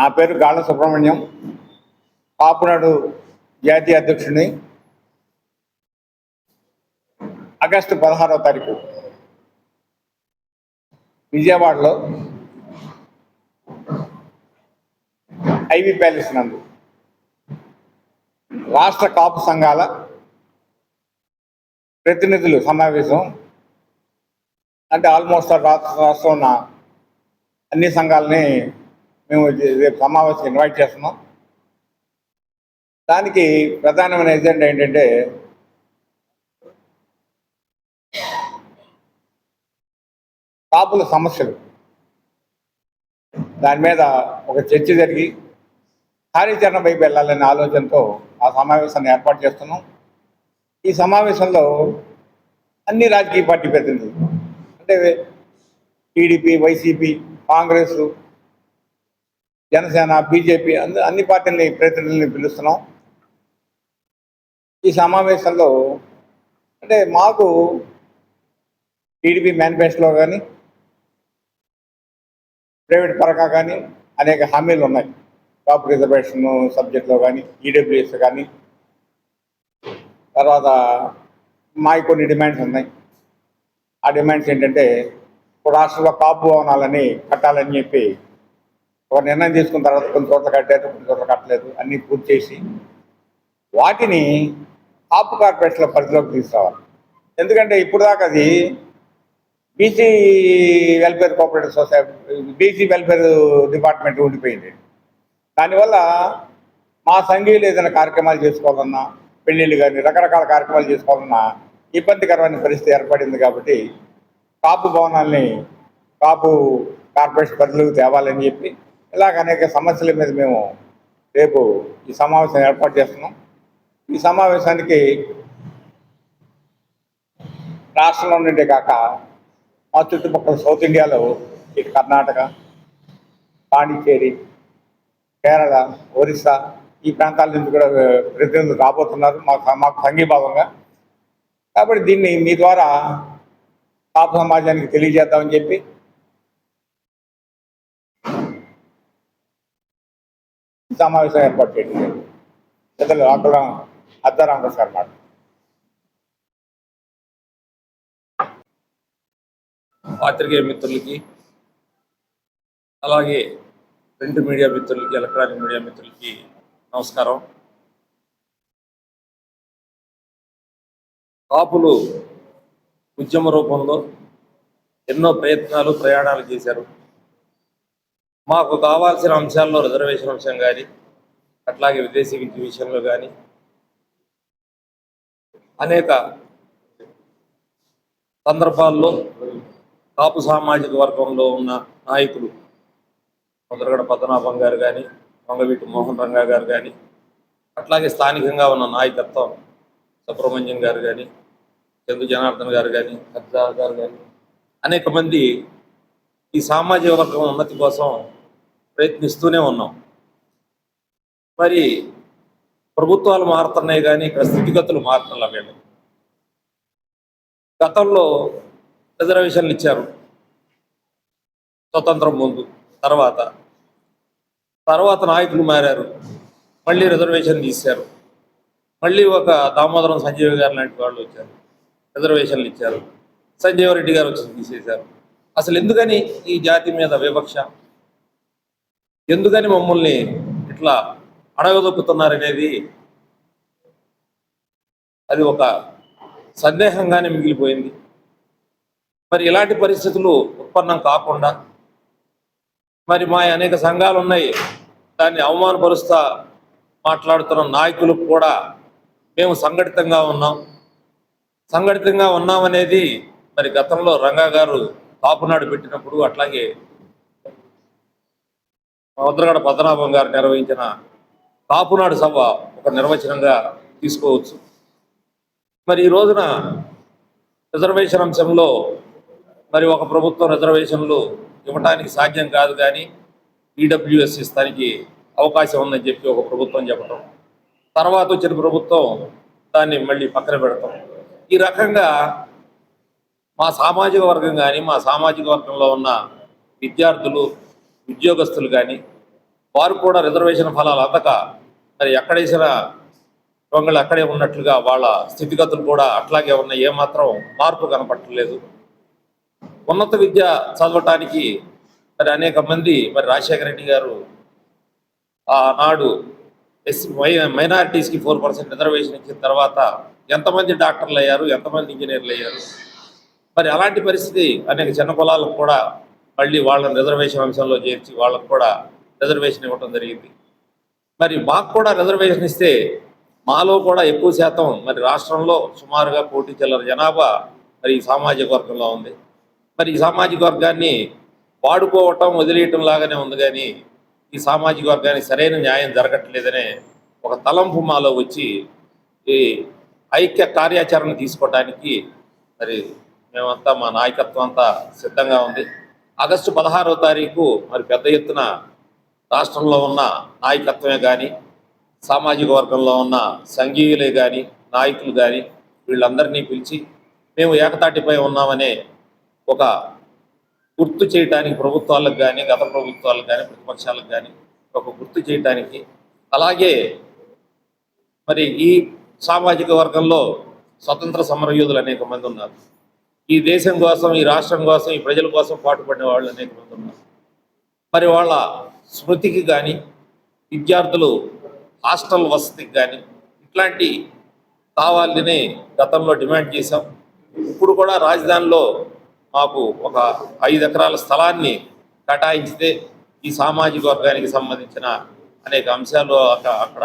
నా పేరు గాళ్ళ సుబ్రహ్మణ్యం, కాపునాడు జాతీయ అధ్యక్షుడిని. ఆగస్టు 16వ తారీఖు విజయవాడలో ఐవి ప్యాలెస్ నందు రాష్ట్ర కాపు సంఘాల ప్రతినిధులు సమావేశం. అంటే ఆల్మోస్ట్ రాష్ట్రంలో ఉన్న అన్ని సంఘాలని మేము రేపు సమావేశం ఇన్వైట్ చేస్తున్నాం. దానికి ప్రధానమైన ఎజెండా ఏంటంటే కాపుల సమస్యలు, దాని మీద ఒక చర్చ జరిగి కార్యాచరణ వైపు వెళ్ళాలనే ఆలోచనతో ఆ సమావేశాన్ని ఏర్పాటు చేస్తున్నాం. ఈ సమావేశంలో అన్ని రాజకీయ పార్టీ ప్రతినిధులు, అంటే TDP, YCP, Congress, Janasena, BJP అన్ని పార్టీలని ప్రతినిధుల్ని పిలుస్తున్నాం. ఈ సమావేశంలో అంటే మాకు టీడీపీ మేనిఫెస్టోలో కానీ ప్రైవేట్ పరంగా కానీ అనేక హామీలు ఉన్నాయి. కాపు రిజర్వేషన్ సబ్జెక్ట్లో కానీ, ఈడబ్ల్యూఎస్ కానీ, తర్వాత మాకు కొన్ని డిమాండ్స్ ఉన్నాయి. ఆ డిమాండ్స్ ఏంటంటే రాష్ట్రంలో కాపు భవనాలని కట్టాలని చెప్పి ఒక నిర్ణయం తీసుకున్న తర్వాత కొన్ని చోట్ల కట్టారు, కొన్ని చోట్ల కట్టలేదు. అన్నీ పూర్తి చేసి వాటిని కాపు కార్పొరేషన్ల పరిధిలోకి తీసుకురావాలి. ఎందుకంటే ఇప్పుడు దాకా అది BC welfare cooperative society, BC welfare department ఉండిపోయింది. దానివల్ల మా సంఘీయులు ఏదైనా కార్యక్రమాలు చేసుకోవాలన్నా, పెళ్ళిళ్ళు కానీ రకరకాల కార్యక్రమాలు చేసుకోవాలన్నా ఇబ్బందికరమైన పరిస్థితి ఏర్పడింది. కాబట్టి కాపు భవనాల్ని కాపు కార్పొరేషన్ పరిధిలోకి తేవాలని చెప్పి ఇలాగ అనేక సమస్యల మీద మేము రేపు ఈ సమావేశం ఏర్పాటు చేస్తున్నాం. ఈ సమావేశానికి రాష్ట్రంలో నుండే కాక మా చుట్టుపక్కల సౌత్ ఇండియాలో ఇటు కర్ణాటక, పాండిచ్చేరి, కేరళ, ఒరిస్సా ఈ ప్రాంతాల నుంచి కూడా ప్రతినిధులు రాబోతున్నారు మాకు సంఘీభావంగా. కాబట్టి దీన్ని మీ ద్వారా కాపు సమాజానికి తెలియజేద్దామని చెప్పి సమావేశం ఏర్పాటు చేయండి. పెద్దలు అద్దారామకృష్ణ గారు మాట. పాత్రికేయ మిత్రులకి, అలాగే ప్రింట్ మీడియా మిత్రులకి, ఎలక్ట్రానిక్ మీడియా మిత్రులకి నమస్కారం. కాపులు ఉద్యమ రూపంలో ఎన్నో ప్రయాణాలు చేశారు. మాకు కావాల్సిన అంశాల్లో రిజర్వేషన్ అంశం కానీ, అట్లాగే విదేశీ విద్య విషయంలో కానీ అనేక సందర్భాల్లో కాపు సామాజిక వర్గంలో ఉన్న నాయకులు ముద్రగడ పద్మనాభం గారు కానీ, వంగవీటి మోహన్ రంగా గారు కానీ, అట్లాగే స్థానికంగా ఉన్న నాయకత్వం సుబ్రహ్మణ్యం గారు కానీ, చందు జనార్దన్ గారు కానీ, హర్జా గారు కానీ అనేక మంది ఈ సామాజిక వర్గం ఉన్నతి కోసం ప్రయత్నిస్తూనే ఉన్నాం. మరి ప్రభుత్వాలు మారుతున్నాయి కానీ ఇక్కడ స్థితిగతులు మారుతున్నా మేము. గతంలో రిజర్వేషన్లు ఇచ్చారు స్వతంత్రం ముందు, తర్వాత నాయకులు మారారు, మళ్ళీ రిజర్వేషన్ తీశారు. మళ్ళీ ఒక దామోదరం సంజీవ్ గారు లాంటి వాళ్ళు వచ్చారు, రిజర్వేషన్లు ఇచ్చారు. సంజీవ్ రెడ్డి గారు వచ్చి తీసేశారు. అసలు ఎందుకని ఈ జాతి మీద వివక్ష, ఎందుకని మమ్మల్ని ఇట్లా అడగదొక్కుతున్నారనేది అది ఒక సందేహంగానే మిగిలిపోయింది. మరి ఇలాంటి పరిస్థితులు ఉత్పన్నం కాకుండా మరి మా అనేక సంఘాలు ఉన్నాయి, దాన్ని అవమానపరుస్తా మాట్లాడుతున్న నాయకులకు కూడా మేము సంఘటితంగా ఉన్నామనేది మరి గతంలో రంగా గారు కాపునాడు పెట్టినప్పుడు, అట్లాగే ముద్రగడ పద్మనాభం గారు నిర్వహించిన కాపునాడు సభ ఒక నిర్వచనంగా తీసుకోవచ్చు. మరి ఈ రోజున రిజర్వేషన్ అంశంలో మరి ఒక ప్రభుత్వం రిజర్వేషన్లు ఇవ్వటానికి సాధ్యం కాదు కానీ ఈడబ్ల్యూఎస్ ఇస్తానికి అవకాశం ఉందని చెప్పి ఒక ప్రభుత్వం చెప్పడం, తర్వాత వచ్చిన ప్రభుత్వం దాన్ని మళ్ళీ పక్కన పెడతాం. ఈ రకంగా మా సామాజిక వర్గం కానీ, మా సామాజిక వర్గంలో ఉన్న విద్యార్థులు, ఉద్యోగస్తులు కానీ వారు కూడా రిజర్వేషన్ ఫలాలు అందక మరి ఎక్కడేసిన దొంగలు అక్కడే ఉన్నట్లుగా వాళ్ళ స్థితిగతులు కూడా అట్లాగే ఉన్న ఏమాత్రం మార్పు కనపట్టలేదు. ఉన్నత విద్య చదవటానికి మరి అనేక మంది మరి రాజశేఖర రెడ్డి గారు ఆనాడు మైనారిటీస్కి 4% రిజర్వేషన్ ఇచ్చిన తర్వాత ఎంతమంది డాక్టర్లు అయ్యారు, ఎంతమంది ఇంజనీర్లు అయ్యారు. మరి అలాంటి పరిస్థితి అనేక చిన్న కులాలకు కూడా మళ్ళీ వాళ్ళని రిజర్వేషన్ అంశంలో చేర్చి వాళ్ళకు కూడా రిజర్వేషన్ ఇవ్వడం జరిగింది. మరి మాకు కూడా రిజర్వేషన్ ఇస్తే మాలో కూడా ఎక్కువ శాతం మరి రాష్ట్రంలో సుమారుగా 1 కోటి చిల్లర జనాభా మరి ఈ సామాజిక వర్గంలో ఉంది. మరి ఈ సామాజిక వర్గాన్ని వాడుకోవటం వదిలేయటం లాగానే ఉంది, కానీ ఈ సామాజిక వర్గానికి సరైన న్యాయం జరగట్లేదనే ఒక తలంపు మాలో వచ్చి ఈ ఐక్య కార్యాచరణ తీసుకోవడానికి మరి మేమంతా మా నాయకత్వం అంతా సిద్ధంగా ఉంది. ఆగస్టు 16వ తారీఖు మరి పెద్ద ఎత్తున రాష్ట్రంలో ఉన్న నాయకత్వమే కానీ, సామాజిక వర్గంలో ఉన్న సంఘీయులే కానీ, నాయకులు కానీ వీళ్ళందరినీ పిలిచి మేము ఏకతాటిపై ఉన్నామనే ఒక గుర్తు చేయడానికి ప్రభుత్వాలకు కానీ, గత ప్రభుత్వాలకు కానీ, ప్రతిపక్షాలకు కానీ ఒక గుర్తు చేయడానికి, అలాగే మరి ఈ సామాజిక వర్గంలో స్వతంత్ర సమరయోధులు అనేక మంది ఉన్నారు. ఈ దేశం కోసం, ఈ రాష్ట్రం కోసం, ఈ ప్రజల కోసం పాటుపడిన వాళ్ళు అనేక మంది ఉన్నారు. మరి వాళ్ళ స్మృతికి కానీ, విద్యార్థులు హాస్టల్ వసతికి కానీ ఇట్లాంటి కావాలని గతంలో డిమాండ్ చేశాం. ఇప్పుడు కూడా రాజధానిలో మాకు ఒక 5 ఎకరాల స్థలాన్ని కేటాయించితే ఈ సామాజిక వర్గానికి సంబంధించిన అనేక అంశాలు అక్కడ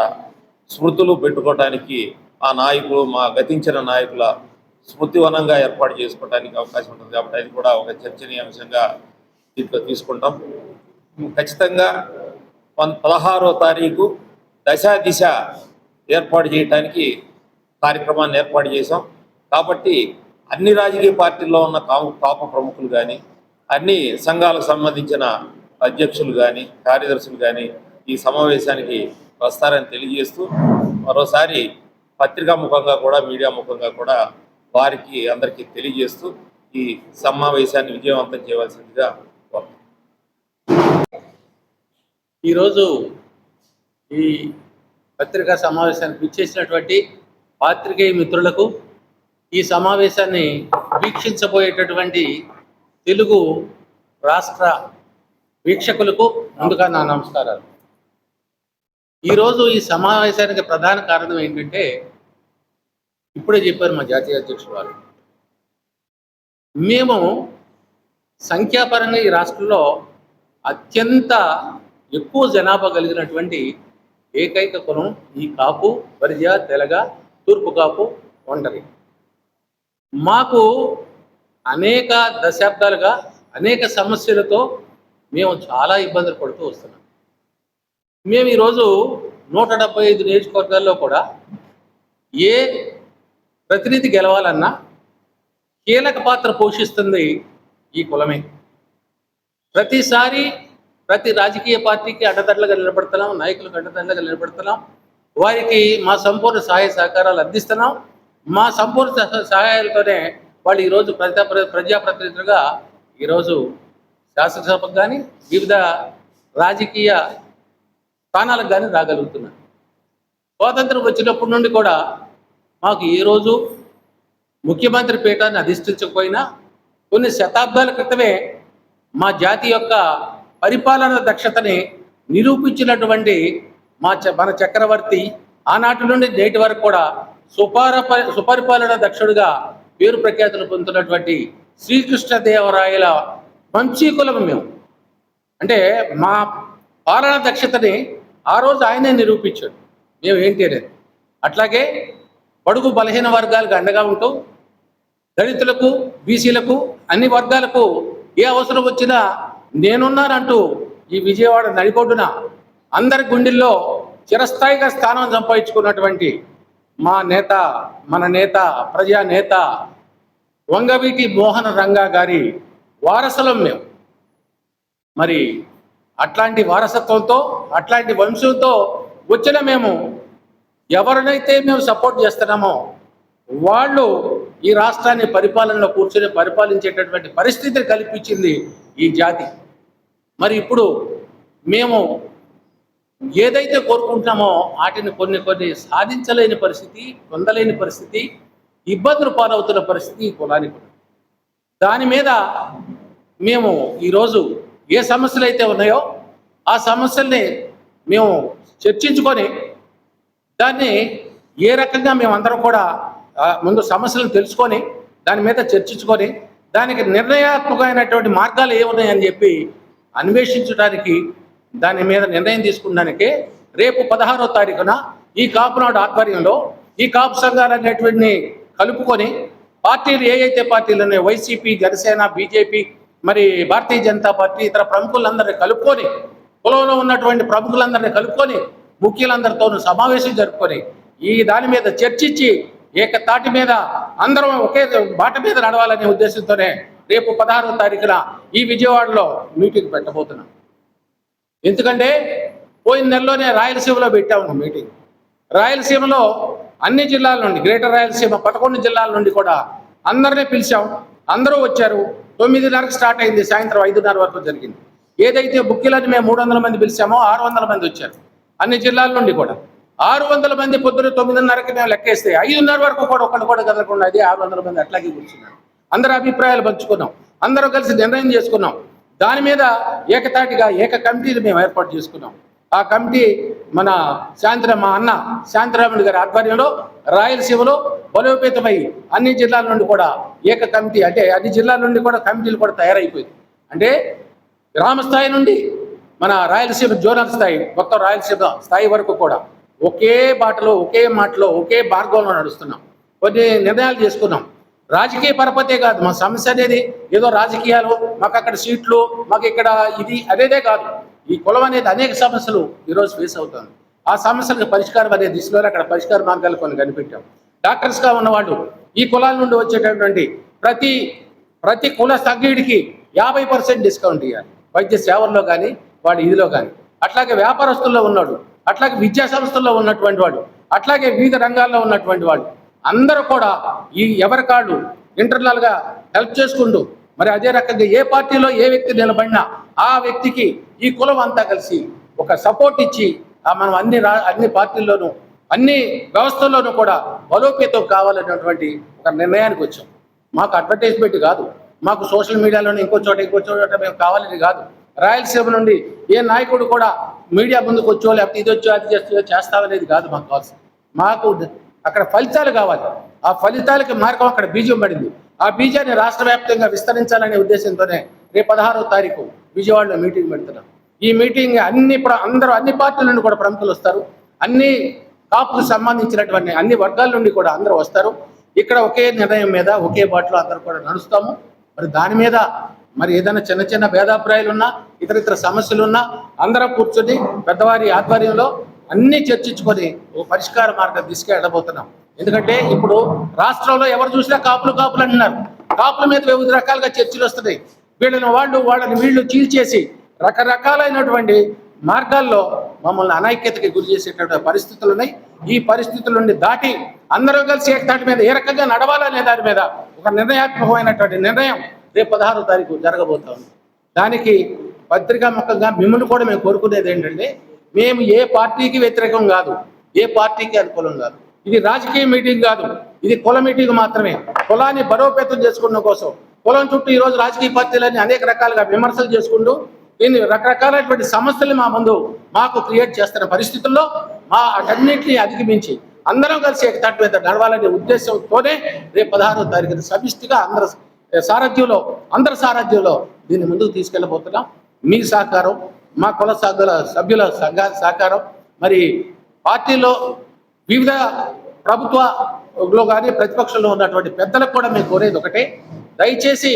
స్మృతులు పెట్టుకోవడానికి ఆ నాయకులు, మా గతించిన నాయకుల స్మృతివనంగా ఏర్పాటు చేసుకోవడానికి అవకాశం ఉంటుంది. కాబట్టి అది కూడా ఒక చర్చనీయాంశంగా దీంట్లో తీసుకుంటాం. ఖచ్చితంగా 16వ తారీఖు దిశ ఏర్పాటు చేయడానికి కార్యక్రమాన్ని ఏర్పాటు చేశాం. కాబట్టి అన్ని రాజకీయ పార్టీల్లో ఉన్న కాపు ప్రముఖులు కానీ, అన్ని సంఘాలకు సంబంధించిన అధ్యక్షులు కానీ, కార్యదర్శులు కానీ ఈ సమావేశానికి వస్తారని తెలియజేస్తూ, మరోసారి పత్రికా ముఖంగా కూడా, మీడియా ముఖంగా కూడా వారికి అందరికీ తెలియజేస్తూ ఈ సమావేశాన్ని విజయవంతం చేయవలసిందిగా కోరుతున్నాను. ఈరోజు ఈ పత్రికా సమావేశానికి విచ్చేసినటువంటి పాత్రికేయ మిత్రులకు, ఈ సమావేశాన్ని వీక్షించబోయేటటువంటి తెలుగు రాష్ట్ర వీక్షకులకు ముందుగా నా నమస్కారాలు. ఈరోజు ఈ సమావేశానికి ప్రధాన కారణం ఏంటంటే, ఇప్పుడే చెప్పారు మా జాతీయ అధ్యక్షుడు వారు, మేము సంఖ్యాపరంగా ఈ రాష్ట్రంలో అత్యంత ఎక్కువ జనాభా కలిగినటువంటి ఏకైక కులం ఈ కాపు, బరిజ, తెలగ, తూర్పు కాపు, ఒంటరి. మాకు అనేక దశాబ్దాలుగా అనేక సమస్యలతో మేము చాలా ఇబ్బందులు పడుతూ వస్తున్నాం. మేము ఈరోజు 175 నియోజకవర్గాల్లో కూడా ఏ ప్రతినిధి గెలవాలన్నా కీలక పాత్ర పోషిస్తుంది ఈ కులమే. ప్రతిసారి ప్రతి రాజకీయ పార్టీకి అడ్డదడ్లుగా నిలబడుతున్నాం, నాయకులకు అడ్డదడ్లుగా నిలబడుతున్నాం. వారికి మా సంపూర్ణ సహాయ సహకారాలు అందిస్తున్నాం. మా సంపూర్ణ సహాయాలతోనే వాళ్ళు ఈరోజు ప్రజాప్రతినిధులుగా ఈరోజు శాసనసభకు కానీ, వివిధ రాజకీయ స్థానాలకు కానీ రాగలుగుతున్నారు. స్వాతంత్రం వచ్చినప్పటి నుండి కూడా మాకు ఏ రోజు ముఖ్యమంత్రి పీఠాన్ని అధిష్ఠించకపోయినా కొన్ని శతాబ్దాల క్రితమే మా జాతి యొక్క పరిపాలన దక్షతని నిరూపించినటువంటి మన చక్రవర్తి ఆనాటి నుండి నేటి వరకు కూడా సుపరిపాలన దక్షుడిగా పేరు ప్రఖ్యాతులు పొందుతున్నటువంటి శ్రీకృష్ణదేవరాయల వంశీకులం మేము. అంటే మా పాలన దక్షతని ఆ రోజు ఆయనే నిరూపించాడు, మేము ఏంటి అనేది. అట్లాగే బడుగు బలహీన వర్గాలకు అండగా ఉంటూ దళితులకు, బీసీలకు, అన్ని వర్గాలకు ఏ అవసరం వచ్చినా నేనున్నానంటూ ఈ విజయవాడ నడిబొడ్డున అందరి గుండెల్లో చిరస్థాయిగా స్థానం సంపాదించుకున్నటువంటి మన నేత ప్రజానేత వంగవీటి మోహన రంగా గారి వారసులం మేము. మరి అట్లాంటి వారసత్వంతో, అట్లాంటి వంశంతో వచ్చిన మేము ఎవరినైతే మేము సపోర్ట్ చేస్తున్నామో వాళ్ళు ఈ రాష్ట్రాన్ని పరిపాలనలో కూర్చొని పరిపాలించేటటువంటి పరిస్థితిని కల్పించింది ఈ జాతి. మరి ఇప్పుడు మేము ఏదైతే కోరుకుంటున్నామో వాటిని కొన్ని సాధించలేని పరిస్థితి, పొందలేని పరిస్థితి, ఇబ్బందులు పాలవుతున్న పరిస్థితి ఈ కులానికి ఉంది. దాని మీద మేము ఈరోజు ఏ సమస్యలు అయితే ఉన్నాయో ఆ సమస్యల్ని మేము చర్చించుకొని దాన్ని ఏ రకంగా మేమందరం కూడా ముందు సమస్యలను తెలుసుకొని దాని మీద చర్చించుకొని దానికి నిర్ణయాత్మకమైనటువంటి మార్గాలు ఏమున్నాయని చెప్పి అన్వేషించడానికి దాని మీద నిర్ణయం తీసుకున్నానికి రేపు 16వ తారీఖున ఈ కాపునాడు ఆధ్వర్యంలో ఈ కాపు సంఘాలు అనేటువంటి కలుపుకొని పార్టీలు ఏవైతే పార్టీలు ఉన్నాయో వైసీపీ, జనసేన, బీజేపీ, మరి భారతీయ జనతా పార్టీ ఇతర ప్రముఖులందరినీ కలుపుకొని కులంలో ఉన్నటువంటి ప్రముఖులందరినీ కలుపుకొని ముఖ్యులందరితోనూ సమావేశం జరుపుకొని ఈ దాని మీద చర్చించి ఏకతాటి మీద అందరం ఒకే బాట మీద నడవాలనే ఉద్దేశంతోనే రేపు 16వ తారీఖున ఈ విజయవాడలో మీటింగ్ పెట్టబోతున్నాం. ఎందుకంటే పోయిన నెలలోనే రాయలసీమలో పెట్టాము మీటింగ్. రాయలసీమలో అన్ని జిల్లాల నుండి, గ్రేటర్ రాయలసీమ 11 జిల్లాల నుండి కూడా అందరినీ పిలిచాం. అందరూ వచ్చారు. 9:30కి స్టార్ట్ అయింది, సాయంత్రం 5:30 వరకు జరిగింది. ఏదైతే బుక్కిలని మేము 300 మంది పిలిచామో 600 మంది వచ్చారు అన్ని జిల్లాల నుండి కూడా. 600 మంది పొద్దున 9:30కి మేము లెక్కేస్తే 5:30 వరకు కూడా ఒకటి కూడా కదలకుండా అది 600 మంది అట్లాగే కూర్చున్నారు. అందరూ అభిప్రాయాలు పంచుకున్నాం, అందరూ కలిసి నిర్ణయం చేసుకున్నాం. దాని మీద ఏకతాటిగా ఏక కమిటీని మేము ఏర్పాటు చేసుకున్నాం. ఆ కమిటీ మన మా అన్న శాంతిరాముడు గారి ఆధ్వర్యంలో రాయలసీమలో బలోపేతమై అన్ని జిల్లాల నుండి కూడా ఏక కమిటీ, అంటే అన్ని జిల్లాల నుండి కూడా కమిటీలు కూడా తయారైపోయింది. అంటే గ్రామ స్థాయి నుండి మన రాయలసీమ జోనల్ స్థాయి, మొత్తం రాయలసీమ స్థాయి వరకు కూడా ఒకే బాటలో, ఒకే మాటలో, ఒకే మార్గంలో నడుస్తున్నాం. కొన్ని నిర్ణయాలు చేసుకున్నాం. రాజకీయ పరపతే కాదు మా సమస్య అనేది ఏదో రాజకీయాలు, మాకు అక్కడ సీట్లు, మాకు ఇక్కడ ఇది అనేదే కాదు. ఈ కులం అనేది అనేక సమస్యలు ఈరోజు ఫేస్ అవుతుంది. ఆ సమస్యలకు పరిష్కారం అనే దిశలో అక్కడ పరిష్కార మార్గాలు కొన్ని కనిపెట్టాం. డాక్టర్స్గా ఉన్నవాళ్ళు ఈ కులాల నుండి వచ్చేటటువంటి ప్రతి కుల సభ్యుడికి 50% డిస్కౌంట్ ఇవ్వాలి, వైద్య సేవల్లో కానీ వాడి ఇదిలో కానీ. అట్లాగే వ్యాపారస్తుల్లో ఉన్నాడు, అట్లాగే విద్యా సంస్థల్లో ఉన్నటువంటి వాడు, అట్లాగే వివిధ రంగాల్లో ఉన్నటువంటి వాడు అందరూ కూడా ఈ ఎవరికాళ్ళు ఇంటర్నల్గా హెల్ప్ చేసుకుంటూ, మరి అదే రకంగా ఏ పార్టీలో ఏ వ్యక్తి నిలబడినా ఆ వ్యక్తికి ఈ కులం అంతా కలిసి ఒక సపోర్ట్ ఇచ్చి మనం అన్ని పార్టీల్లోనూ అన్ని వ్యవస్థల్లోనూ కూడా బలోపేతం కావాలనేటువంటి ఒక నిర్ణయానికి వచ్చాం. మాకు అడ్వర్టైజ్మెంట్ కాదు, మాకు సోషల్ మీడియాలోనే ఇంకో చోట మేము కావాలని కాదు. రాయలసీమ నుండి ఏ నాయకుడు కూడా మీడియా ముందుకు వచ్చో లేకపోతే ఇది వచ్చో అది చేస్తామనేది కాదు మాకు కావాల్సింది. మాకు అక్కడ ఫలితాలు కావాలి. ఆ ఫలితాలకి మార్గం అక్కడ బీజం పడింది. ఆ బీజాన్ని రాష్ట్ర వ్యాప్తంగా విస్తరించాలనే ఉద్దేశంతోనే రేపు 16వ తారీఖు విజయవాడలో మీటింగ్ పెడుతున్నాం. ఈ మీటింగ్ అన్ని పార్టీల నుండి కూడా ప్రముఖులు వస్తారు. అన్ని కాపుకు సంబంధించినటువంటి అన్ని వర్గాల నుండి కూడా అందరూ వస్తారు. ఇక్కడ ఒకే నిర్ణయం మీద ఒకే బాటలో అందరూ కూడా నడుస్తాము. మరి దాని మీద మరి ఏదైనా చిన్న భేదాభిప్రాయాలు ఉన్నా, ఇతర సమస్యలు ఉన్నా అందరం కూర్చొని పెద్దవారి ఆధ్వర్యంలో అన్ని చర్చించుకొని ఓ పరిష్కార మార్గం తీసుకెళ్ళబోతున్నాం. ఎందుకంటే ఇప్పుడు రాష్ట్రంలో ఎవరు చూసినా కాపులు అంటున్నారు. కాపుల మీద వివిధ రకాలుగా చర్చలు వస్తున్నాయి. వాళ్ళని వీళ్ళు చీల్చేసి రకరకాలైనటువంటి మార్గాల్లో మమ్మల్ని అనైక్యతకి గురి చేసేటువంటి పరిస్థితులు ఉన్నాయి. ఈ పరిస్థితుల నుండి దాటి అందరూ కలిసి ఏకతాటి మీద ఏ రకంగా నడవాలనే దాని మీద ఒక నిర్ణయాత్మకమైనటువంటి నిర్ణయం రేపు 16వ తారీఖు జరగబోతోంది. దానికి పత్రికాముఖంగా మిమ్మల్ని కూడా మేము కోరుకునేది ఏంటంటే, మేము ఏ పార్టీకి వ్యతిరేకం కాదు, ఏ పార్టీకి అనుకూలం కాదు. ఇది రాజకీయ మీటింగ్ కాదు, ఇది కుల మీటింగ్ మాత్రమే. కులాన్ని బలోపేతం చేసుకున్న కోసం కులం చుట్టూ ఈరోజు రాజకీయ పార్టీలన్నీ అనేక రకాలుగా విమర్శలు చేసుకుంటూ దీన్ని రకరకాలైనటువంటి సమస్యలు మాకు క్రియేట్ చేస్తున్న పరిస్థితుల్లో అన్నింటినీ అధిగమించి అందరం కలిసి ఏకతాటి మీద నడవాలనే ఉద్దేశంతోనే రేపు 16వ తారీఖున సమిష్టిగా అందరి సారథ్యంలో దీన్ని ముందుకు తీసుకెళ్ళబోతున్నాం. మీ సహకారం, మా కుల సభ్యుల సహకారం, మరి పార్టీలో వివిధ ప్రభుత్వంలో కానీ ప్రతిపక్షంలో ఉన్నటువంటి పెద్దలకు కూడా మేము కోరేది ఒకటే, దయచేసి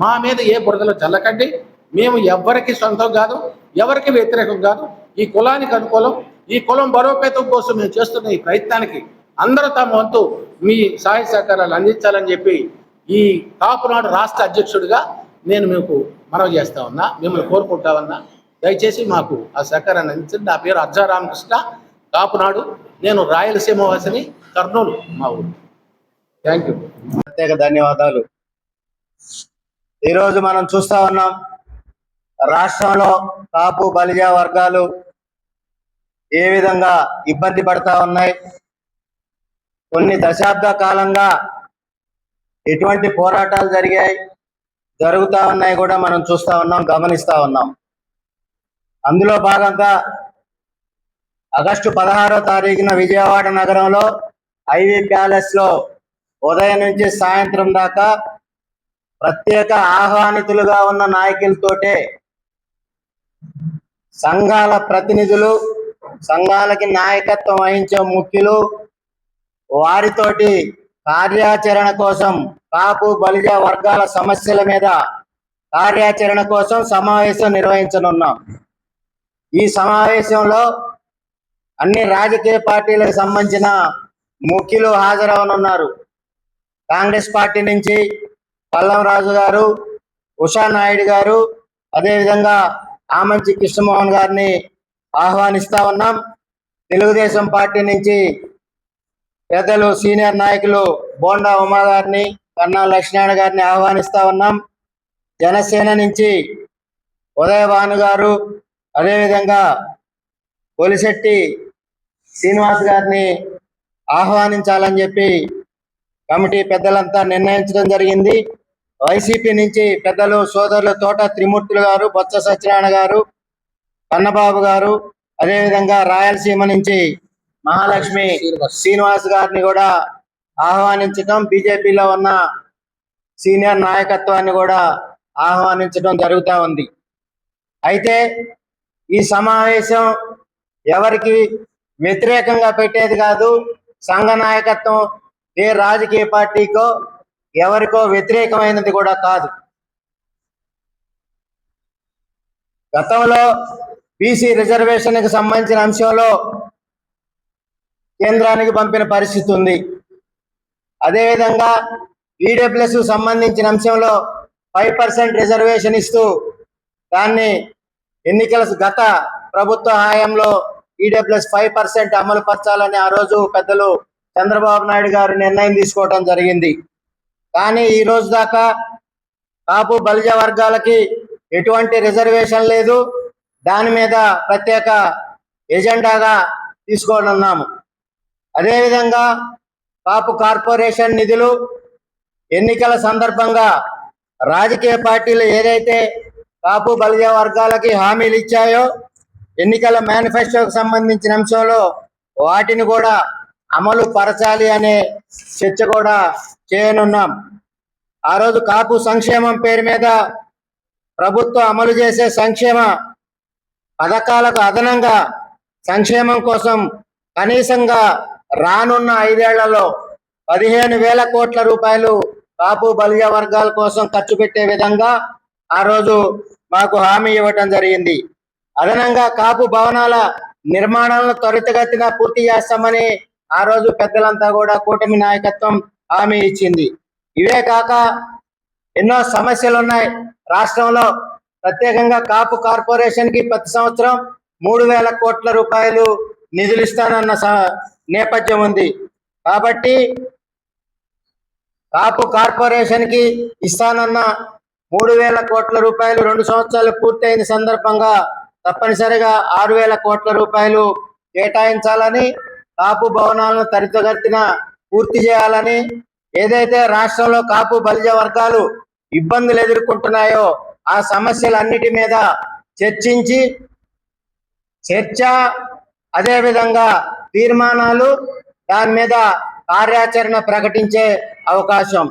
మా మీద ఏ బురదలో చల్లకండి. మేము ఎవరికి సొంతం కాదు, ఎవరికి వ్యతిరేకం కాదు. ఈ కులానికి అనుకూలం, ఈ కులం బలోపేతం కోసం మేము చేస్తున్న ఈ ప్రయత్నానికి అందరూ తమ వంతు మీ సహాయ సహకారాలు అందించాలని చెప్పి ఈ కాపునాడు రాష్ట్ర అధ్యక్షుడిగా నేను మీకు మనవి చేస్తా ఉన్నా, మిమ్మల్ని కోరుకుంటా ఉన్నా. దయచేసి మాకు ఆ సహకారాన్ని అందించండి. నా పేరు అజ్జా రామకృష్ణ, కాపునాడు. నేను రాయలసీమ వాసిని, కర్నూలు మా ఊరు. Thank you. ప్రత్యేక ధన్యవాదాలు. ఈరోజు మనం చూస్తా ఉన్నాం, రాష్ట్రంలో కాపు బలిజ వర్గాలు ఏ విధంగా ఇబ్బంది పడతా ఉన్నాయి, కొన్ని దశాబ్ద కాలంగా ఎటువంటి పోరాటాలు జరుగుతా ఉన్నాయి కూడా మనం చూస్తా ఉన్నాం, గమనిస్తా ఉన్నాం. అందులో భాగంగా ఆగస్టు 16వ తారీఖున విజయవాడ నగరంలో ఐవీ ప్యాలెస్ లో ఉదయం నుంచి సాయంత్రం దాకా ప్రత్యేక ఆహ్వానితులుగా ఉన్న నాయకులతోటే సంఘాల ప్రతినిధులు, సంఘాలకి నాయకత్వం వహించే ముఖ్యులు, వారితోటి కార్యాచరణ కోసం, కాపు బలిజ వర్గాల సమస్యల మీద కార్యాచరణ కోసం సమావేశం నిర్వహించనున్నాం. ఈ సమావేశంలో అన్ని రాజకీయ పార్టీలకు సంబంధించిన ముఖ్యులు హాజరవనున్నారు. కాంగ్రెస్ పార్టీ నుంచి పల్లం రాజు గారు, ఉషా నాయుడు గారు, అదేవిధంగా ఆమంచి కృష్ణమోహన్ గారిని ఆహ్వానిస్తా ఉన్నాం. తెలుగుదేశం పార్టీ నుంచి పెద్దలు సీనియర్ నాయకులు బోండా ఉమా గారిని, కన్నా లక్ష్మీనారాయణ గారిని ఆహ్వానిస్తా ఉన్నాం. జనసేన నుంచి ఉదయభాను గారు, అదేవిధంగా కొలిశెట్టి శ్రీనివాస్ గారిని ఆహ్వానించాలని చెప్పి కమిటీ పెద్దలంతా నిర్ణయించడం జరిగింది. వైసీపీ నుంచి పెద్దలు సోదరులు తోట త్రిమూర్తులు గారు, బొత్స సత్యనారాయణ గారు, కన్నబాబు గారు, అదేవిధంగా రాయలసీమ నుంచి మహాలక్ష్మి శ్రీనివాస్ గారిని కూడా ఆహ్వానించడం, బీజేపీలో ఉన్న సీనియర్ నాయకత్వాన్ని కూడా ఆహ్వానించడం జరుగుతూ ఉంది. అయితే ఈ సమావేశం ఎవరికి వ్యతిరేకంగా పెట్టేది కాదు, సంఘ నాయకత్వం ఏ రాజకీయ పార్టీకో ఎవరికో వ్యతిరేకమైనది కూడా కాదు. గతంలో బీసీ రిజర్వేషన్కి సంబంధించిన అంశంలో కేంద్రానికి పంపిన పరిస్థితి ఉంది. అదేవిధంగా ఈడబ్ల్యూఎస్ సంబంధించిన అంశంలో 5% రిజర్వేషన్ ఇస్తూ దాన్ని ఎన్నికల గత ప్రభుత్వ హయాంలో ఈడబ్ల్యూఎస్ 5% అమలు పరచాలని ఆ రోజు పెద్దలు చంద్రబాబు నాయుడు గారు నిర్ణయం తీసుకోవడం జరిగింది. కానీ ఈ రోజు దాకా కాపు బలిజ వర్గాలకి ఎటువంటి రిజర్వేషన్ లేదు. దాని మీద ప్రత్యేక ఎజెండాగా తీసుకోనున్నాము. అదేవిధంగా కాపు కార్పొరేషన్ నిధులు ఎన్నికల సందర్భంగా రాజకీయ పార్టీలు ఏదైతే కాపు బలిజ వర్గాలకి హామీలు ఇచ్చాయో ఎన్నికల మేనిఫెస్టోకి సంబంధించిన అంశంలో వాటిని కూడా అమలు పరచాలి అనే చర్చ కూడా చేయనున్నాం. ఆ రోజు కాపు సంక్షేమం పేరు మీద ప్రభుత్వం అమలు చేసే సంక్షేమ పథకాలకు అదనంగా సంక్షేమం కోసం కనీసంగా రానున్న 5 ఏళ్లలో 15,000 కోట్ల రూపాయలు కాపు బలిజ వర్గాల కోసం ఖర్చు పెట్టే విధంగా ఆ రోజు మాకు హామీ ఇవ్వటం జరిగింది. అదనంగా కాపు భవనాల నిర్మాణాలను త్వరితగతిన పూర్తి చేస్తామని ఆ రోజు పెద్దలంతా కూడా కూటమి నాయకత్వం హామీ ఇచ్చింది. ఇవే కాక ఎన్నో సమస్యలు ఉన్నాయి రాష్ట్రంలో. ప్రత్యేకంగా కాపు కార్పొరేషన్ కి ప్రతి సంవత్సరం 3,000 కోట్ల రూపాయలు నిధులు ఇస్తానన్న నేపథ్యం ఉంది. కాబట్టి కాపు కార్పొరేషన్ కి ఇస్తానన్న 3,000 కోట్ల రూపాయలు 2 సంవత్సరాలు పూర్తయిన సందర్భంగా తప్పనిసరిగా 6,000 కోట్ల రూపాయలు కేటాయించాలని, కాపు భవనాలను త్వరితగతిన పూర్తి చేయాలని, ఏదైతే రాష్ట్రంలో కాపు బలిజ వర్గాలు ఇబ్బందులు ఎదుర్కొంటున్నాయో ఆ సమస్యలన్నిటి మీద చర్చించి అదేవిధంగా తీర్మానాలు, దాని మీద కార్యాచరణ ప్రకటించే అవకాశం.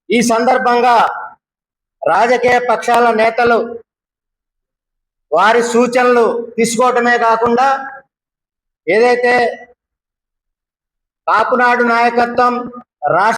ఈ సందర్భంగా రాజకీయ పక్షాల నేతలు వారి సూచనలు తీసుకోవటమే కాకుండా ఏదైతే కాపునాడు నాయకత్వం రాష్ట్ర